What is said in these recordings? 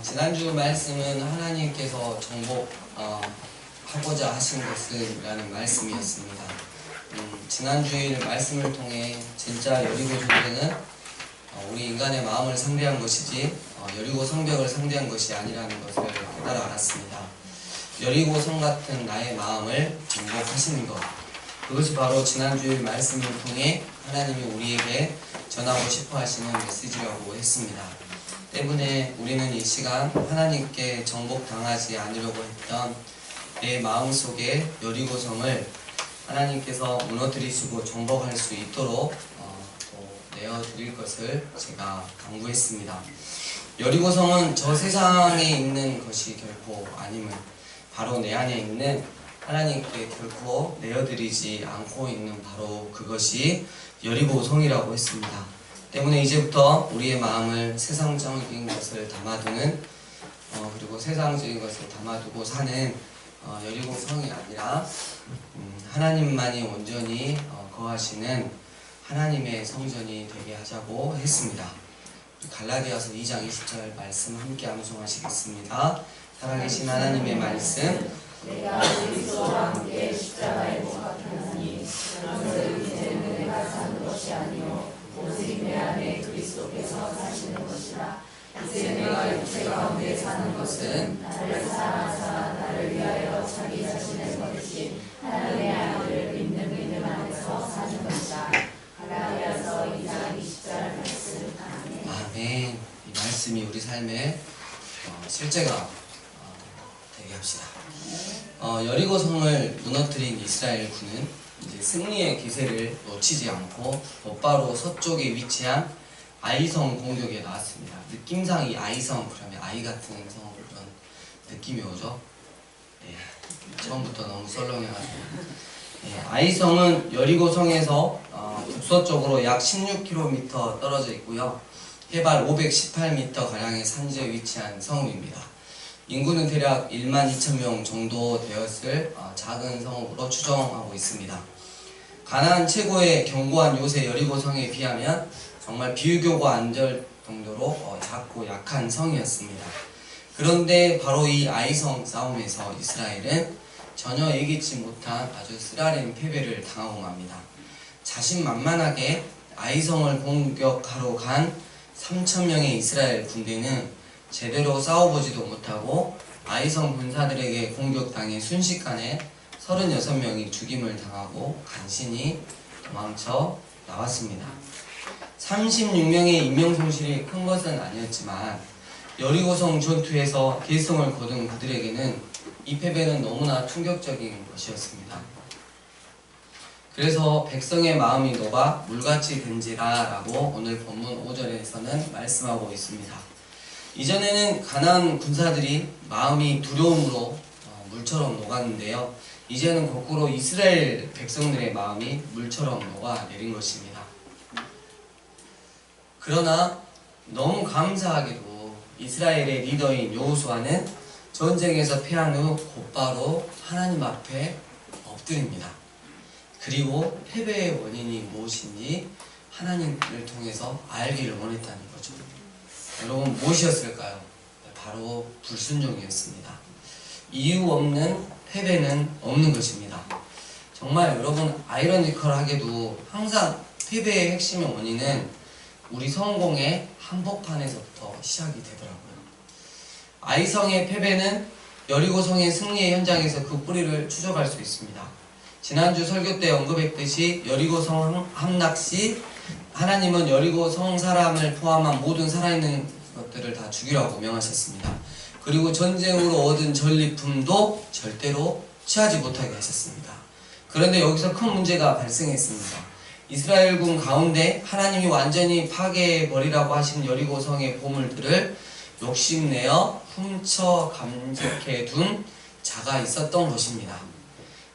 지난주 말씀은 하나님께서 정복하고자 하신 것은 라는 말씀이었습니다. 지난주일 말씀을 통해 진짜 여리고 전쟁은 우리 인간의 마음을 상대한 것이지 여리고 성벽을 상대한 것이 아니라는 것을 깨달아 알았습니다. 여리고 성 같은 나의 마음을 정복하시는 것, 그것이 바로 지난주일 말씀을 통해 하나님이 우리에게 전하고 싶어 하시는 메시지라고 했습니다. 때문에 우리는 이 시간 하나님께 정복당하지 않으려고 했던 내 마음속에 여리고성을 하나님께서 무너뜨리시고 정복할 수 있도록 내어드릴 것을 제가 강구했습니다. 여리고성은 저 세상에 있는 것이 결코 아님을 바로 내 안에 있는 하나님께 결코 내어드리지 않고 있는 바로 그것이 여리고성이라고 했습니다. 때문에 이제부터 우리의 마음을 세상적인 것을 담아두는 그리고 세상적인 것을 담아두고 사는 여리고성이 아니라 하나님만이 온전히 거하시는 하나님의 성전이 되게 하자고 했습니다. 갈라디아서 2장 20절 말씀 함께 암송하시겠습니다. 살아계신 하나님의 말씀, 내가 그리스도와 함께 십자가에 못 박혔으니 너는 이제는 내가 사는 것이 아니요 오직 내 안에 그리스도께서 사시는 것이라. 이제 내가 육체 가운데 사는 것은 나를 사랑하사 나를 위하여 자기 자신을 버리신 하나님의 아들을 믿는 안에서 사는 것이다. 갈라디아서 2장 20절 말씀. 아멘. 이 말씀이 우리 삶의 실제가 되게 합시다. 여리고성을 무너뜨린 이스라엘 군은 이제 승리의 기세를 놓치지 않고 곧바로 서쪽에 위치한 아이성 공격에 나왔습니다. 느낌상 이 아이성, 그러면 아이 같은 성, 그런 느낌이 오죠? 처음부터 너무 썰렁해가지고. 아이성은 여리고성에서 북서쪽으로 약 16km 떨어져 있고요. 해발 518m가량의 산지에 위치한 성읍입니다. 인구는 대략 12,000명 정도 되었을 작은 성읍으로 추정하고 있습니다. 가나안 최고의 견고한 요새 여리고성에 비하면 정말 비교과 안 될 정도로 작고 약한 성이었습니다. 그런데 바로 이 아이성 싸움에서 이스라엘은 전혀 예기치 못한 아주 쓰라린 패배를 당하고 맙니다. 자신만만하게 아이성을 공격하러 간 3,000명의 이스라엘 군대는 제대로 싸워보지도 못하고 아이성 군사들에게 공격당해 순식간에 36명이 죽임을 당하고 간신히 도망쳐 나왔습니다. 36명의 인명손실이 큰 것은 아니었지만 여리고성 전투에서 계승을 거둔 그들에게는 이 패배는 너무나 충격적인 것이었습니다. 그래서 백성의 마음이 녹아 물같이 된지라 라고 오늘 본문 5절에서는 말씀하고 있습니다. 이전에는 가나안 군사들이 마음이 두려움으로 물처럼 녹았는데요. 이제는 거꾸로 이스라엘 백성들의 마음이 물처럼 녹아내린 것입니다. 그러나 너무 감사하게도 이스라엘의 리더인 여호수아는 전쟁에서 패한 후 곧바로 하나님 앞에 엎드립니다. 그리고 패배의 원인이 무엇인지 하나님을 통해서 알기를 원했다는 거죠. 여러분, 무엇이었을까요? 바로 불순종이었습니다. 이유 없는 패배는 없는 것입니다. 정말 여러분, 아이러니컬하게도 항상 패배의 핵심의 원인은 우리 성공의 한복판에서부터 시작이 되더라고요. 아이성의 패배는 여리고성의 승리의 현장에서 그 뿌리를 추적할 수 있습니다. 지난주 설교 때 언급했듯이 여리고성 함락 시 하나님은 여리고성 사람을 포함한 모든 살아있는 것들을 다 죽이라고 명하셨습니다. 그리고 전쟁으로 얻은 전리품도 절대로 취하지 못하게 하셨습니다. 그런데 여기서 큰 문제가 발생했습니다. 이스라엘군 가운데 하나님이 완전히 파괴해버리라고 하신 여리고성의 보물들을 욕심내어 훔쳐 감축해둔 자가 있었던 것입니다.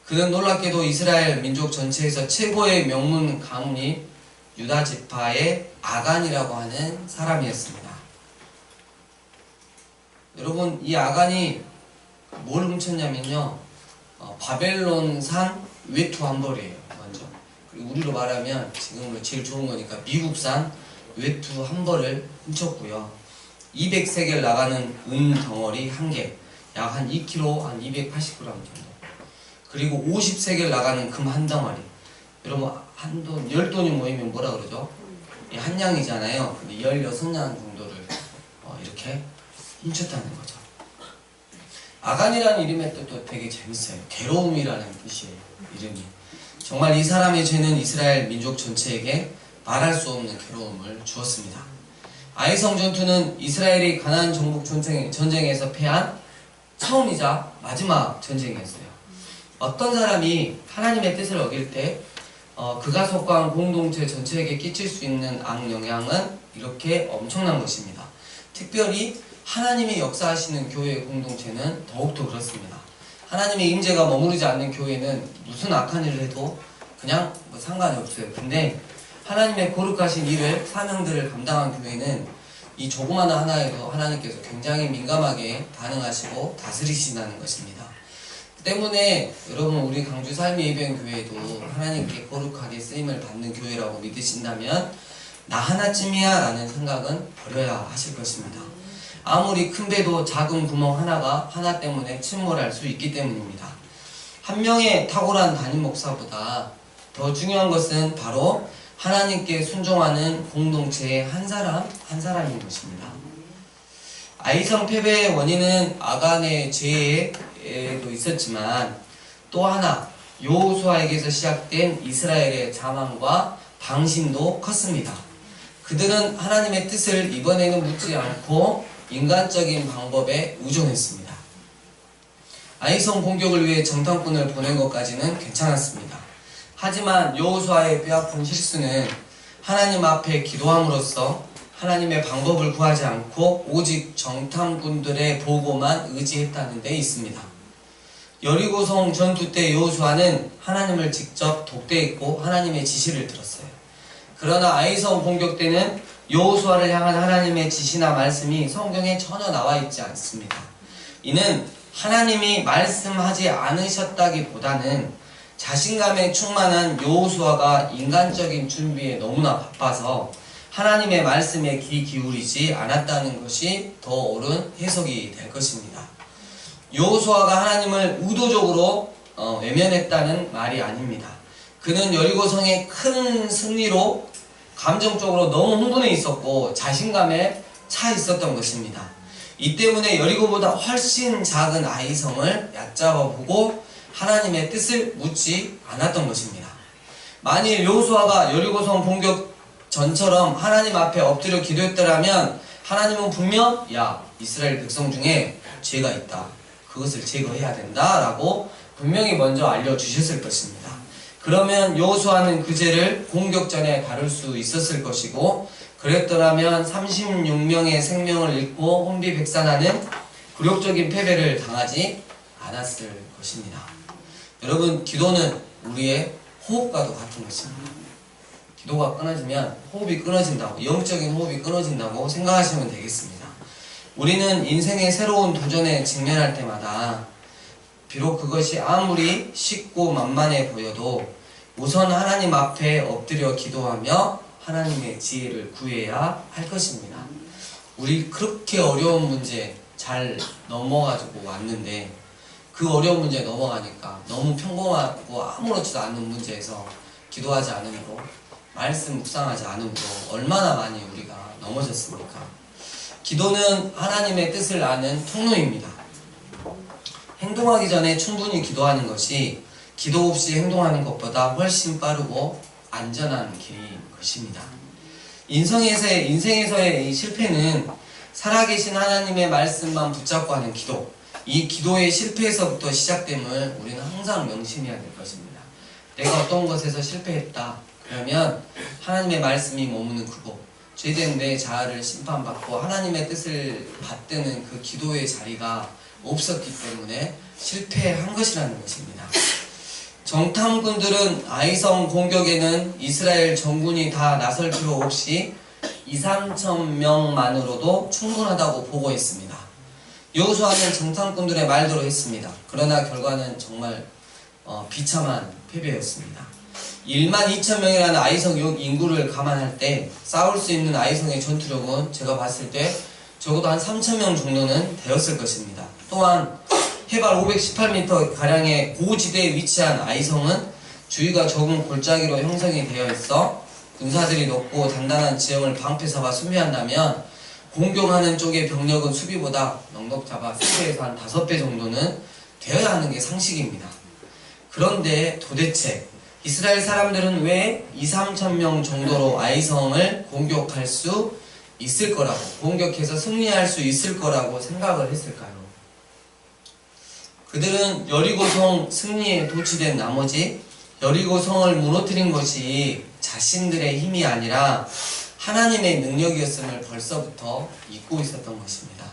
그는 놀랍게도 이스라엘 민족 전체에서 최고의 명문 가문인 유다 지파의 아간이라고 하는 사람이었습니다. 여러분, 이 아간이 뭘 훔쳤냐면요, 바벨론산 외투 한 벌이에요. 먼저. 그리고 우리로 말하면 지금으로 제일 좋은 거니까 미국산 외투 한 벌을 훔쳤고요. 200세겔 나가는 은 덩어리 1개, 약 한 2kg, 한 280g 정도. 그리고 50세겔 나가는 금 한 덩어리. 여러분, 한 돈, 10돈이 모이면 뭐라 그러죠? 한 양이잖아요. 근데 16양 정도를 이렇게 훔쳤다는 거죠. 아간이라는 이름의 뜻도 되게 재밌어요. 괴로움이라는 뜻이에요, 이름이. 정말 이 사람의 죄는 이스라엘 민족 전체에게 말할 수 없는 괴로움을 주었습니다. 아이성 전투는 이스라엘이 가나안 정복 전쟁에서 패한 처음이자 마지막 전쟁이었어요. 어떤 사람이 하나님의 뜻을 어길 때 그가 속한 공동체 전체에게 끼칠 수 있는 악영향은 이렇게 엄청난 것입니다. 특별히 하나님이 역사하시는 교회의 공동체는 더욱더 그렇습니다. 하나님의 임재가 머무르지 않는 교회는 무슨 악한 일을 해도 그냥 상관이 없어요. 근데 하나님의 거룩하신 일을, 사명들을 감당한 교회는 이 조그마한 하나에도 하나님께서 굉장히 민감하게 반응하시고 다스리신다는 것입니다. 때문에 여러분, 우리 강주 삶의 예배원 교회도 하나님께 거룩하게 쓰임을 받는 교회라고 믿으신다면 나 하나쯤이야 라는 생각은 버려야 하실 것입니다. 아무리 큰 배도 작은 구멍 하나 때문에 침몰할 수 있기 때문입니다. 한 명의 탁월한 담임 목사보다 더 중요한 것은 바로 하나님께 순종하는 공동체의 한 사람인 것입니다. 아이성 패배의 원인은 아간의 죄에도 있었지만 또 하나 여호수아에게서 시작된 이스라엘의 자만과 방심도 컸습니다. 그들은 하나님의 뜻을 이번에는 묻지 않고 인간적인 방법에 의존했습니다. 아이성 공격을 위해 정탐꾼을 보낸 것까지는 괜찮았습니다. 하지만 여호수아의 뼈아픈 실수는 하나님 앞에 기도함으로써 하나님의 방법을 구하지 않고 오직 정탐꾼들의 보고만 의지했다는 데 있습니다. 여리고성 전투 때 여호수아는 하나님을 직접 독대했고 하나님의 지시를 들었어요. 그러나 아이성 공격 때는 여호수아를 향한 하나님의 지시나 말씀이 성경에 전혀 나와 있지 않습니다. 이는 하나님이 말씀하지 않으셨다기보다는 자신감에 충만한 여호수아가 인간적인 준비에 너무나 바빠서 하나님의 말씀에 귀 기울이지 않았다는 것이 더 옳은 해석이 될 것입니다. 여호수아가 하나님을 의도적으로 외면했다는 말이 아닙니다. 그는 여리고성의 큰 승리로 감정적으로 너무 흥분해 있었고 자신감에 차 있었던 것입니다. 이 때문에 여리고보다 훨씬 작은 아이성을 얕잡아 보고 하나님의 뜻을 묻지 않았던 것입니다. 만일 여호수아가 여리고성 공격 전처럼 하나님 앞에 엎드려 기도했더라면 하나님은 분명 이스라엘 백성 중에 죄가 있다, 그것을 제거해야 된다 라고 분명히 먼저 알려주셨을 것입니다. 그러면 여호수아는 그 죄를 공격 전에 다룰 수 있었을 것이고, 그랬더라면 36명의 생명을 잃고 혼비백산하는 굴욕적인 패배를 당하지 않았을 것입니다. 여러분, 기도는 우리의 호흡과도 같은 것입니다. 기도가 끊어지면 호흡이 끊어진다고, 영적인 호흡이 끊어진다고 생각하시면 되겠습니다. 우리는 인생의 새로운 도전에 직면할 때마다 비록 그것이 아무리 쉽고 만만해 보여도 우선 하나님 앞에 엎드려 기도하며 하나님의 지혜를 구해야 할 것입니다. 우리 그렇게 어려운 문제 잘 넘어가지고 왔는데 그 어려운 문제 넘어가니까 너무 평범하고 아무렇지도 않은 문제에서 기도하지 않음으로, 말씀 묵상하지 않음으로 얼마나 많이 우리가 넘어졌습니까? 기도는 하나님의 뜻을 아는 통로입니다. 행동하기 전에 충분히 기도하는 것이 기도 없이 행동하는 것보다 훨씬 빠르고 안전한 길인 것입니다. 인생에서의 이 실패는 살아계신 하나님의 말씀만 붙잡고 하는 기도, 이 기도의 실패에서부터 시작됨을 우리는 항상 명심해야 될 것입니다. 내가 어떤 것에서 실패했다 그러면 하나님의 말씀이 머무는 그곳, 죄된 내 자아를 심판받고 하나님의 뜻을 받드는 그 기도의 자리가 없었기 때문에 실패한 것이라는 것입니다. 정탐꾼들은 아이성 공격에는 이스라엘 전군이 다 나설 필요 없이 2~3천 명만으로도 충분하다고 보고했습니다. 여호수아는 정탐꾼들의 말대로 했습니다. 그러나 결과는 정말 비참한 패배였습니다. 12,000명이라는 아이성 인구를 감안할 때 싸울 수 있는 아이성의 전투력은 제가 봤을 때 적어도 한 3,000명 정도는 되었을 것입니다. 또한 해발 518m가량의 고지대에 위치한 아이성은 주위가 좁은 골짜기로 형성이 되어 있어 군사들이 높고 단단한 지형을 방패 삼아 수비한다면 공격하는 쪽의 병력은 수비보다 넉넉 잡아 3배에서 한 5배 정도는 되어야 하는 게 상식입니다. 그런데 도대체 이스라엘 사람들은 왜 2~3,000명 정도로 아이성을 공격할 수 있을 거라고, 공격해서 승리할 수 있을 거라고 생각을 했을까요? 그들은 여리고성 승리에 도취된 나머지 여리고성을 무너뜨린 것이 자신들의 힘이 아니라 하나님의 능력이었음을 벌써부터 잊고 있었던 것입니다.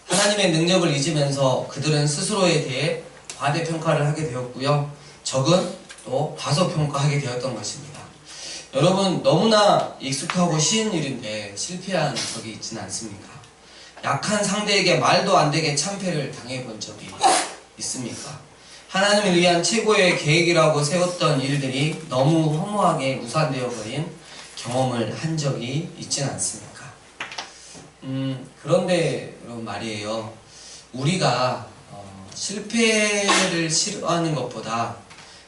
하나님의 능력을 잊으면서 그들은 스스로에 대해 과대평가를 하게 되었고요. 적은 또 과소평가하게 되었던 것입니다. 여러분, 너무나 익숙하고 쉬운 일인데 실패한 적이 있지는 않습니까? 약한 상대에게 말도 안 되게 참패를 당해본 적이 있습니까? 하나님을 위한 최고의 계획이라고 세웠던 일들이 너무 허무하게 무산되어 버린 경험을 한 적이 있지는 않습니까? 그런데 여러분 말이에요. 우리가 실패를 싫어하는 것보다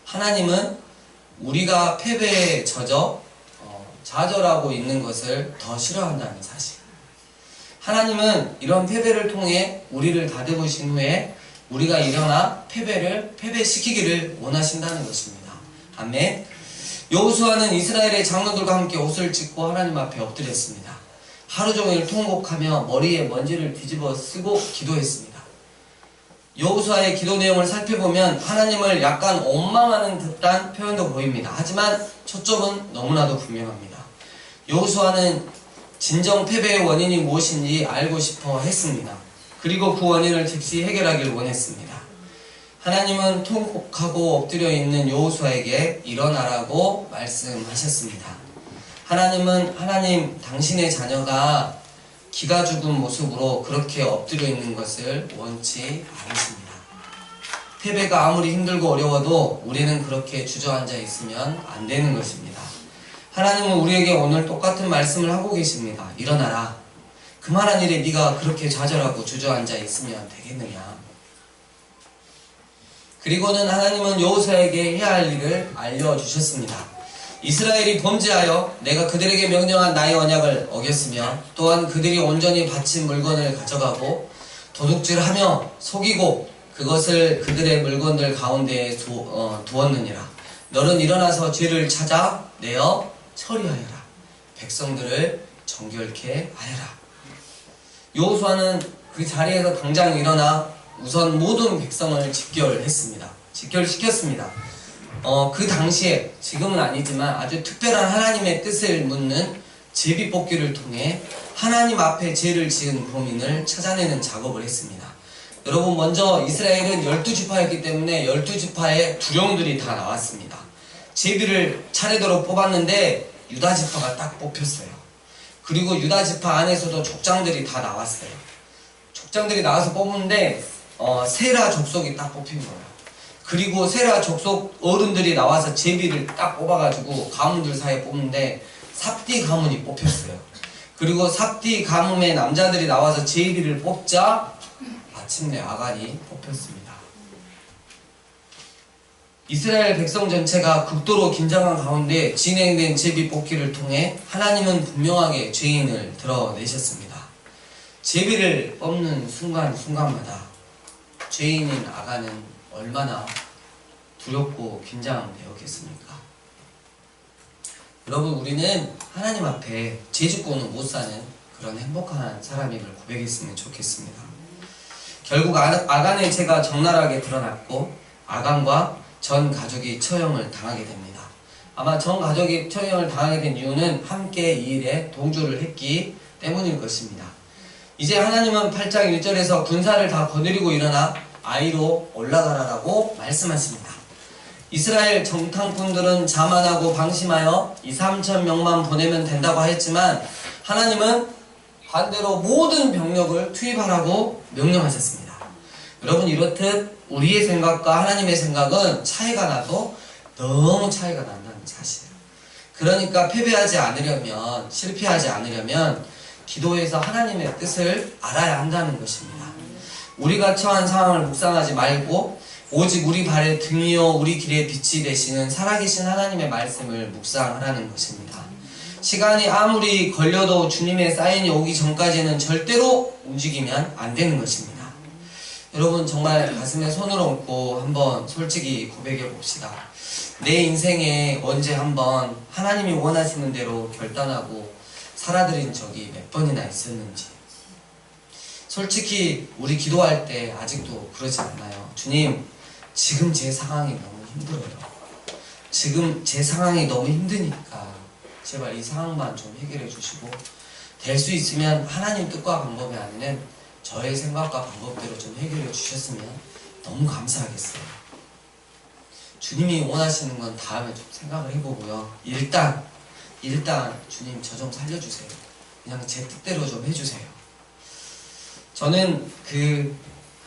하나님은 우리가 패배에 젖어 좌절하고 있는 것을 더 싫어한다는 사실. 하나님은 이런 패배를 통해 우리를 다듬으신 후에 우리가 일어나 패배시키기를 원하신다는 것입니다. 아멘. 여호수아는 이스라엘의 장로들과 함께 옷을 찢고 하나님 앞에 엎드렸습니다. 하루 종일 통곡하며 머리에 먼지를 뒤집어 쓰고 기도했습니다. 여호수아의 기도 내용을 살펴보면 하나님을 약간 원망하는 듯한 표현도 보입니다. 하지만 초점은 너무나도 분명합니다. 여호수아는 진정 패배의 원인이 무엇인지 알고 싶어 했습니다. 그리고 그 원인을 즉시 해결하길 원했습니다. 하나님은 통곡하고 엎드려 있는 여호수아에게 일어나라고 말씀하셨습니다. 하나님 당신의 자녀가 기가 죽은 모습으로 그렇게 엎드려 있는 것을 원치 않으십니다. 패배가 아무리 힘들고 어려워도 우리는 그렇게 주저앉아 있으면 안 되는 것입니다. 하나님은 우리에게 오늘 똑같은 말씀을 하고 계십니다. 일어나라. 그만한 일에 네가 그렇게 좌절하고 주저앉아 있으면 되겠느냐. 그리고는 하나님은 여호수아에게 해야 할 일을 알려주셨습니다. 이스라엘이 범죄하여 내가 그들에게 명령한 나의 언약을 어겼으며 또한 그들이 온전히 바친 물건을 가져가고 도둑질하며 속이고 그것을 그들의 물건들 가운데에 두었느니라. 너는 일어나서 죄를 찾아 내어 처리하여라. 백성들을 정결케 하여라. 여호수아는 그 자리에서 당장 일어나 우선 모든 백성을 직결시켰습니다. 그 당시에, 지금은 아니지만 아주 특별한 하나님의 뜻을 묻는 제비뽑기를 통해 하나님 앞에 죄를 지은 범인을 찾아내는 작업을 했습니다. 여러분, 먼저 이스라엘은 12지파였기 때문에 12지파의 두령들이 다 나왔습니다. 제비를 차례대로 뽑았는데 유다지파가 딱 뽑혔어요. 그리고 유다지파 안에서도 족장들이 다 나왔어요. 족장들이 나와서 뽑는데 세라 족속이 딱 뽑힌 거예요. 그리고 세라 족속 어른들이 나와서 제비를 딱 뽑아가지고 가문들 사이에 뽑는데 삽디 가문이 뽑혔어요. 그리고 삽디 가문의 남자들이 나와서 제비를 뽑자 마침내 아간이 뽑혔습니다. 이스라엘 백성 전체가 극도로 긴장한 가운데 진행된 제비 뽑기를 통해 하나님은 분명하게 죄인을 드러내셨습니다. 제비를 뽑는 순간마다 죄인인 아간은 얼마나 두렵고 긴장되었겠습니까? 여러분, 우리는 하나님 앞에 죄 짓고는 못 사는 그런 행복한 사람임을 고백했으면 좋겠습니다. 결국 아간의 죄가 적나라하게 드러났고 아간과 전 가족이 처형을 당하게 됩니다. 아마 전 가족이 처형을 당하게 된 이유는 함께 이 일에 동조를 했기 때문일 것입니다. 이제 하나님은 8장 1절에서 군사를 다 거느리고 일어나 아이로 올라가라라고 말씀하십니다. 이스라엘 정탐꾼들은 자만하고 방심하여 2~3,000명만 보내면 된다고 했지만 하나님은 반대로 모든 병력을 투입하라고 명령하셨습니다. 여러분, 이렇듯 우리의 생각과 하나님의 생각은 차이가 나도 너무 차이가 난다는 사실. 그러니까 패배하지 않으려면, 실패하지 않으려면 기도해서 하나님의 뜻을 알아야 한다는 것입니다. 우리가 처한 상황을 묵상하지 말고 오직 우리 발의 등이요 우리 길의 빛이 되시는 살아계신 하나님의 말씀을 묵상하라는 것입니다. 시간이 아무리 걸려도 주님의 사인이 오기 전까지는 절대로 움직이면 안 되는 것입니다. 여러분 정말 가슴에 손을 얹고 한번 솔직히 고백해 봅시다. 내 인생에 언제 한번 하나님이 원하시는 대로 결단하고 살아드린 적이 몇 번이나 있었는지. 솔직히 우리 기도할 때 아직도 그러지 않나요? 주님, 지금 제 상황이 너무 힘들어요. 지금 제 상황이 너무 힘드니까 제발 이 상황만 좀 해결해 주시고 될 수 있으면 하나님 뜻과 방법이 아니는 저의 생각과 방법대로 좀 해결해 주셨으면 너무 감사하겠어요. 주님이 원하시는 건 다음에 좀 생각을 해보고요. 일단 주님 저 좀 살려주세요. 그냥 제 뜻대로 좀 해주세요. 저는 그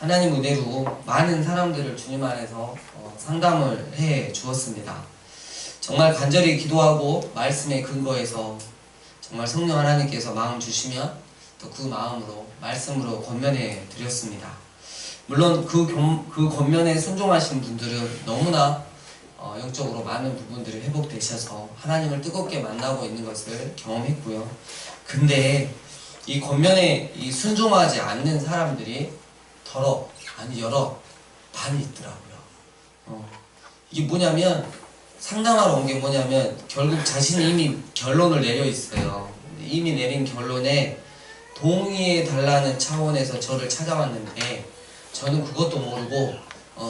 하나님 은혜로 많은 사람들을 주님 안에서 상담을 해 주었습니다. 정말 간절히 기도하고 말씀에 근거해서 정말 성령 하나님께서 마음 주시면 또 그 마음으로 말씀으로 권면해 드렸습니다. 물론 그 권면에 순종하신 분들은 너무나 영적으로 많은 부분들이 회복되셔서 하나님을 뜨겁게 만나고 있는 것을 경험했고요. 근데 이 권면에 순종하지 않는 사람들이 여러 반이 있더라고요. 이게 뭐냐면 상담하러 온 게 뭐냐면 결국 자신이 이미 결론을 내려 있어요. 이미 내린 결론에 동의해 달라는 차원에서 저를 찾아왔는데 저는 그것도 모르고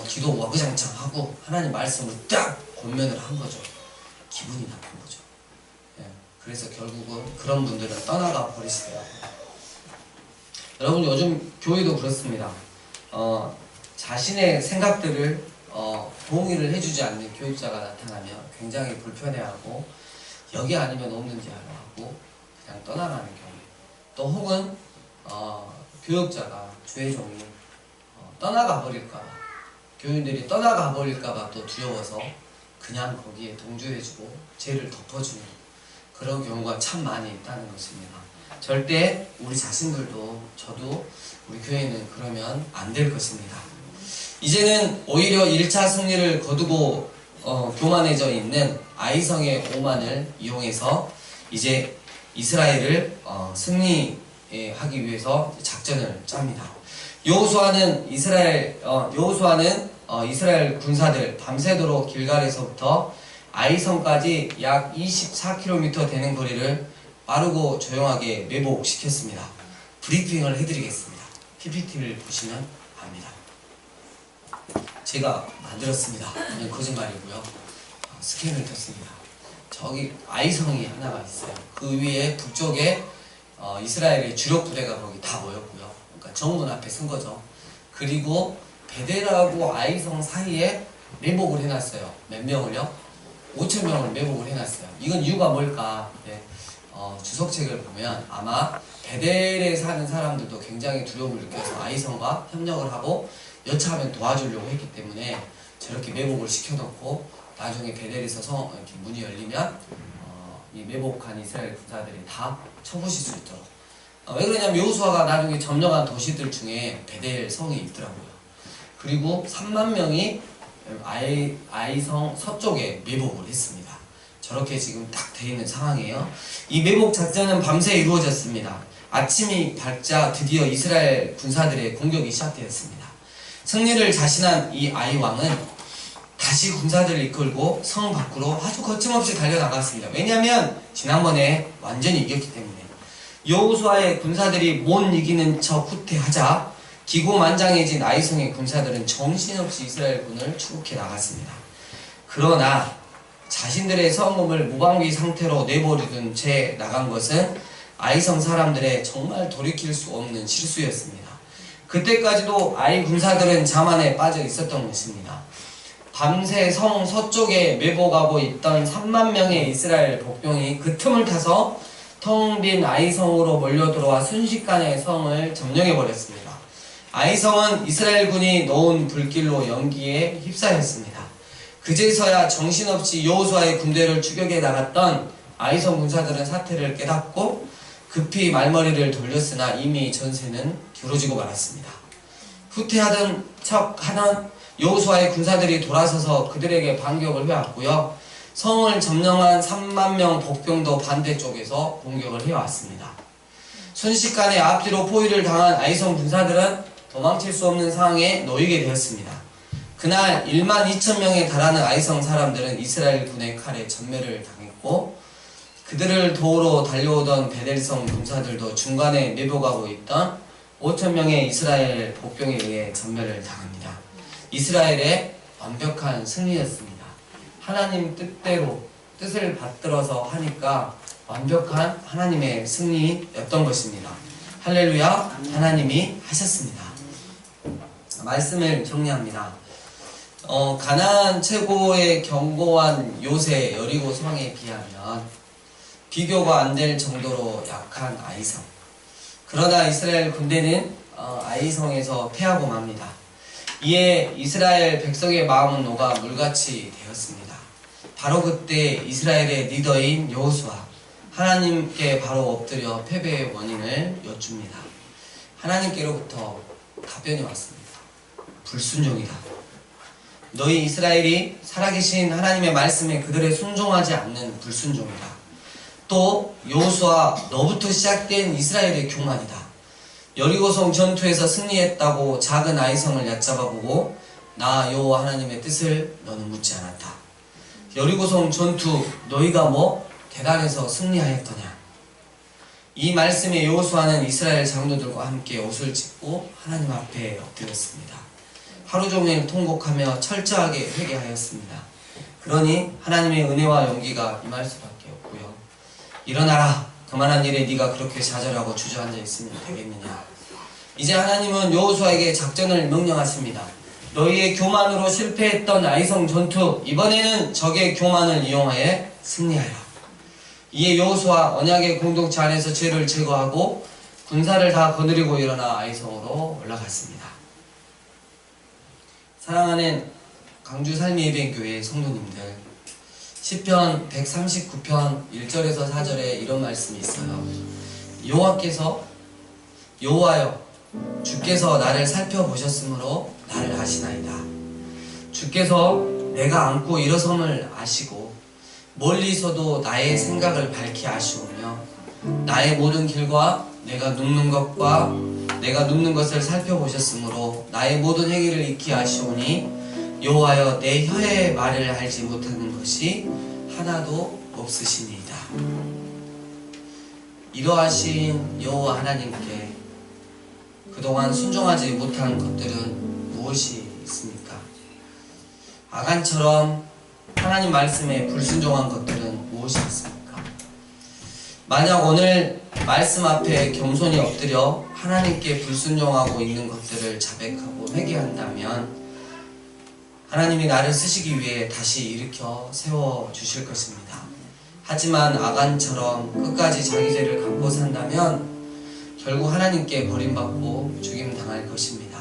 기도 와그장창 하고 하나님 말씀을 딱 권면을 한 거죠. 기분이 나쁜 거죠. 그래서 결국은 그런 분들은 떠나가 버리시더라고요. 여러분 요즘 교회도 그렇습니다. 자신의 생각들을 동의를 해주지 않는 교육자가 나타나면 굉장히 불편해하고 여기 아니면 없는지 하고 그냥 떠나가는 경우, 또 혹은 교육자가 주의 종이 떠나가 버릴까봐, 교인들이 떠나가 버릴까봐 또 두려워서 그냥 거기에 동조해주고 죄를 덮어주는 그런 경우가 참 많이 있다는 것입니다. 절대 우리 자신들도 저도 우리 교회는 그러면 안 될 것입니다. 이제는 오히려 1차 승리를 거두고 교만해져 있는 아이성의 오만을 이용해서 이제 이스라엘을 승리하기 위해서 작전을 짭니다. 여호수아는 이스라엘 군사들 밤새도록 길갈에서부터 아이성까지 약 24km 되는 거리를 빠르고 조용하게 매복시켰습니다. 브리핑을 해드리겠습니다. PPT를 보시면 압니다. 제가 만들었습니다. 그냥 거짓말이고요. 스캔을 켰습니다. 저기 아이성이 하나가 있어요. 그 위에 북쪽에 이스라엘의 주력 부대가 거기 다 모였고요. 그러니까 정문 앞에 쓴 거죠. 그리고 베델하고 아이성 사이에 매복을 해놨어요. 몇 명을요? 5,000명을 매복을 해놨어요. 이건 이유가 뭘까? 주석책을 보면 아마 베델에 사는 사람들도 굉장히 두려움을 느껴서 아이성과 협력을 하고 여차하면 도와주려고 했기 때문에 저렇게 매복을 시켜놓고 나중에 베델에서 이렇게 문이 열리면 이 매복한 이스라엘 군사들이 다 쳐부실 수 있도록. 왜 그러냐면 여호수아가 나중에 점령한 도시들 중에 베델 성이 있더라고요. 그리고 3만 명이 아이성 서쪽에 매복을 했습니다. 저렇게 지금 딱 돼 있는 상황이에요. 이 매복 작전은 밤새 이루어졌습니다. 아침이 밝자 드디어 이스라엘 군사들의 공격이 시작되었습니다. 승리를 자신한 이 아이 왕은 다시 군사들을 이끌고 성 밖으로 아주 거침없이 달려나갔습니다. 왜냐하면 지난번에 완전히 이겼기 때문에. 여호수아의 군사들이 못 이기는 척 후퇴하자 기고만장해진 아이성의 군사들은 정신없이 이스라엘군을 추격해 나갔습니다. 그러나 자신들의 성읍을 무방비 상태로 내버려둔 채 나간 것은 아이성 사람들의 정말 돌이킬 수 없는 실수였습니다. 그때까지도 아이 군사들은 자만에 빠져 있었던 것입니다. 밤새 성 서쪽에 매복하고 있던 3만 명의 이스라엘 복병이 그 틈을 타서 텅 빈 아이성으로 몰려들어와 순식간에 성을 점령해버렸습니다. 아이성은 이스라엘군이 놓은 불길로 연기에 휩싸였습니다. 그제서야 정신없이 여호수아의 군대를 추격해 나갔던 아이성 군사들은 사태를 깨닫고 급히 말머리를 돌렸으나 이미 전세는 기울어지고 말았습니다. 후퇴하던 척하는 여호수아의 군사들이 돌아서서 그들에게 반격을 해왔고요. 성을 점령한 3만 명 복병도 반대쪽에서 공격을 해왔습니다. 순식간에 앞뒤로 포위를 당한 아이성 군사들은 도망칠 수 없는 상황에 놓이게 되었습니다. 그날 1만 2천 명에 달하는 아이성 사람들은 이스라엘 군의 칼에 전멸을 당했고 그들을 도우러 달려오던 베델성 군사들도 중간에 매복하고 있던 5천 명의 이스라엘 복병에 의해 전멸을 당합니다. 이스라엘의 완벽한 승리였습니다. 하나님 뜻대로 뜻을 받들어서 하니까 완벽한 하나님의 승리였던 것입니다. 할렐루야, 하나님이 하셨습니다. 말씀을 정리합니다. 가나안 최고의 견고한 요새 여리고 성에 비하면 비교가 안 될 정도로 약한 아이성. 그러나 이스라엘 군대는 아이성에서 패하고 맙니다. 이에 이스라엘 백성의 마음은 녹아 물같이 되었습니다. 바로 그때 이스라엘의 리더인 여호수아 하나님께 바로 엎드려 패배의 원인을 여쭙니다. 하나님께로부터 답변이 왔습니다. 불순종이다. 너희 이스라엘이 살아계신 하나님의 말씀에 그들에 순종하지 않는 불순종이다. 또 여호수아 너부터 시작된 이스라엘의 교만이다. 여리고성 전투에서 승리했다고 작은 아이성을 얕잡아보고 나 여호와 하나님의 뜻을 너는 묻지 않았다. 여리고성 전투 너희가 뭐 대단해서 승리하였더냐. 이 말씀에 여호수아는 이스라엘 장로들과 함께 옷을 찢고 하나님 앞에 엎드렸습니다. 하루 종일 통곡하며 철저하게 회개하였습니다. 그러니 하나님의 은혜와 용기가 임할 수밖에 없고요. 일어나라. 그만한 일에 네가 그렇게 좌절하고 주저앉아 있으면 되겠느냐. 이제 하나님은 여호수아에게 작전을 명령하십니다. 너희의 교만으로 실패했던 아이성 전투, 이번에는 적의 교만을 이용하여 승리하라. 이에 여호수아 언약의 공동체 안에서 죄를 제거하고 군사를 다 거느리고 일어나 아이성으로 올라갔습니다. 사랑하는 강주 삶의예배교회 성도님들, 시편 139편 1절에서 4절에 이런 말씀이 있어요. 여호와여 주께서 나를 살펴보셨으므로 나를 아시나이다. 주께서 내가 앉고 일어섬을 아시고 멀리서도 나의 생각을 밝히 아시오며 나의 모든 길과 내가 눕는 것을 살펴보셨으므로 나의 모든 행위를 익히 아시오니 여호와여 내 혀의 말을 알지 못하는 것이 하나도 없으시니이다. 이러하신 여호와 하나님께 그동안 순종하지 못한 것들은 무엇이 있습니까? 아간처럼 하나님 말씀에 불순종한 것들은 무엇이 있습니까? 만약 오늘 말씀 앞에 겸손히 엎드려 하나님께 불순종하고 있는 것들을 자백하고 회개한다면 하나님이 나를 쓰시기 위해 다시 일으켜 세워주실 것입니다. 하지만 아간처럼 끝까지 자기 죄를 감고 산다면 결국 하나님께 버림받고 죽임당할 것입니다.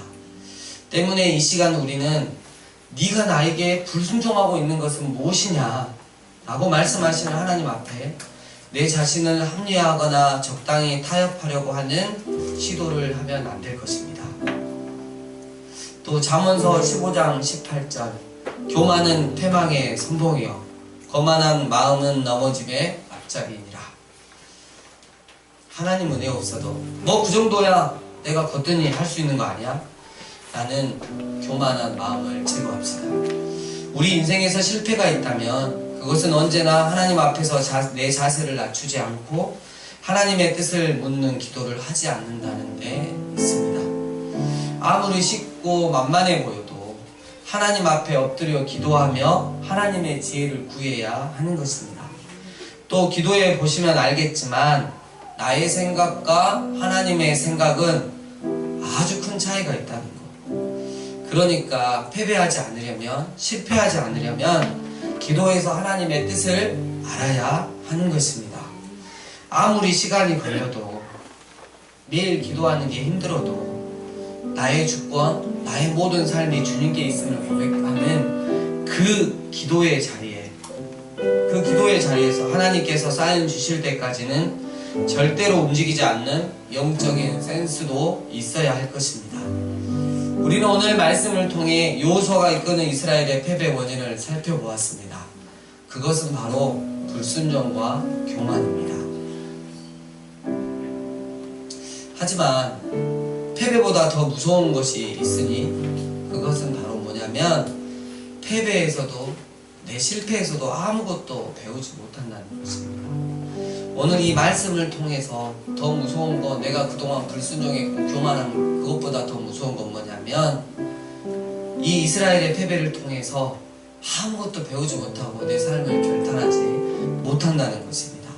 때문에 이 시간 우리는 네가 나에게 불순종하고 있는 것은 무엇이냐 라고 말씀하시는 하나님 앞에 내 자신을 합리화하거나 적당히 타협하려고 하는 시도를 하면 안 될 것입니다. 또 잠언서 15장 18절 교만은 패망의 선봉이요 거만한 마음은 넘어짐의 앞잡이니라. 하나님 은혜 없어도 뭐 그 정도야 내가 거뜬히 할 수 있는 거 아니야? 라는 교만한 마음을 제거합시다. 우리 인생에서 실패가 있다면 그것은 언제나 하나님 앞에서 내 자세를 낮추지 않고 하나님의 뜻을 묻는 기도를 하지 않는다는 데 있습니다. 아무리 쉽고 만만해 보여도 하나님 앞에 엎드려 기도하며 하나님의 지혜를 구해야 하는 것입니다. 또 기도해 보시면 알겠지만 나의 생각과 하나님의 생각은 아주 큰 차이가 있다는 거. 그러니까 패배하지 않으려면, 실패하지 않으려면 기도해서 하나님의 뜻을 알아야 하는 것입니다. 아무리 시간이 걸려도 매일 기도하는 게 힘들어도 나의 주권, 나의 모든 삶이 주님께 있음을 고백하는 그 기도의 자리에서 하나님께서 사인 주실 때까지는 절대로 움직이지 않는 영적인 센스도 있어야 할 것입니다. 우리는 오늘 말씀을 통해 여호수아가 이끄는 이스라엘의 패배 원인을 살펴보았습니다. 그것은 바로 불순종과 교만입니다. 하지만 패배보다 더 무서운 것이 있으니 그것은 바로 뭐냐면 패배에서도 내 실패에서도 아무것도 배우지 못한다는 것입니다. 오늘 이 말씀을 통해서 더 무서운 거, 내가 그동안 불순종했고 교만한 그것보다 더 무서운 건 뭐냐면 이 이스라엘의 패배를 통해서 아무것도 배우지 못하고 내 삶을 결단하지 못한다는 것입니다.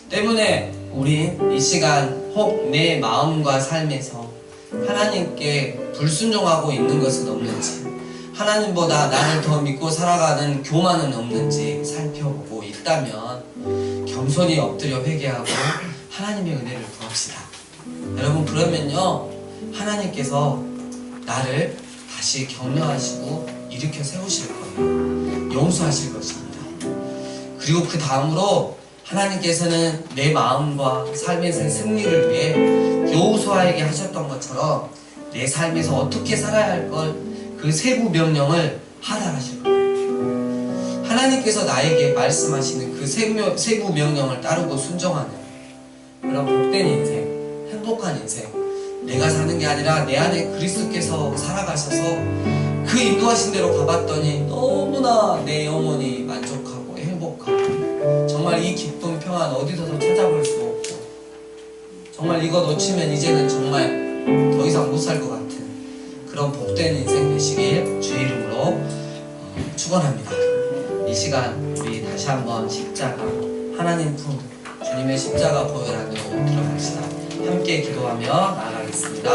때문에 우리 이 시간 혹 내 마음과 삶에서 하나님께 불순종하고 있는 것은 없는지, 하나님보다 나를 더 믿고 살아가는 교만은 없는지 살펴보고 있다면 겸손히 엎드려 회개하고 하나님의 은혜를 구합시다. 여러분, 그러면요 하나님께서 나를 다시 격려하시고 일으켜 세우실 거예요. 용서하실 것입니다. 그리고 그 다음으로 하나님께서는 내 마음과 삶에서의 승리를 위해 여호수아에게 하셨던 것처럼 내 삶에서 어떻게 살아야 할 걸 그 세부 명령을 하라 하실 거예요. 하나님께서 나에게 말씀하시는 그 세부 명령을 따르고 순종하는 그런 복된 인생, 행복한 인생, 내가 사는 게 아니라 내 안에 그리스도께서 살아가셔서 그 인도하신 대로 가봤더니 너무나 내 영혼이 만족하고 행복하고 정말 이 기쁨, 평안 어디서도 찾아볼 수 없고 정말 이거 놓치면 이제는 정말 더 이상 못 살 것 같은 그런 복된 인생 되시길 주의 이름으로 축원합니다. 이 시간 우리 다시 한번 십자가, 하나님 품, 주님의 십자가 보혈 안으로 들어갑시다. 함께 기도하며 나아가겠습니다.